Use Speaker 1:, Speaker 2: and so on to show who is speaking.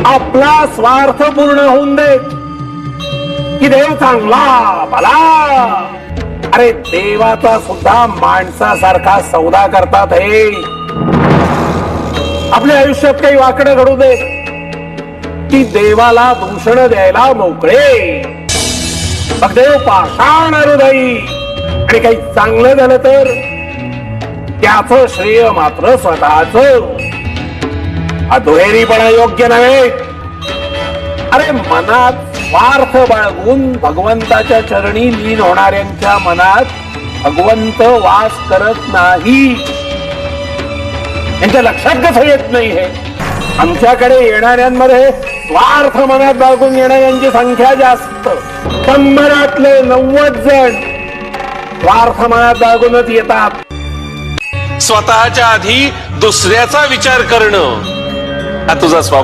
Speaker 1: आपला स्वार्थ पूर्ण होऊन दे की देव चांगला भला. अरे देवाचा सुद्धा माणसासारखा सौदा करतात हे. आपल्या आयुष्यात काही वाकडं घडू दे की देवाला दूषण द्यायला मोकळे. मग देव पाषाण हृदयी. आणि काही चांगलं झालं तर त्याचं श्रेय मात्र स्वतःच. हा दुहेरीपणा योग्य नव्हे. अरे मनात स्वार्थ बाळगून भगवंताच्या चरणी लीन होणाऱ्यांच्या मनात भगवंत वास करत नाही. त्यांच्या लक्षात कसं येत नाही हे. आमच्याकडे येणाऱ्यांमध्ये स्वार्थ मनात बाळगून येणाऱ्यांची संख्या जास्त. 100 90 जण स्वार्थ मनात बाळगूनच येतात.
Speaker 2: स्वतःच्या आधी दुसऱ्याचा विचार करणं हा तुझा स्वभाव.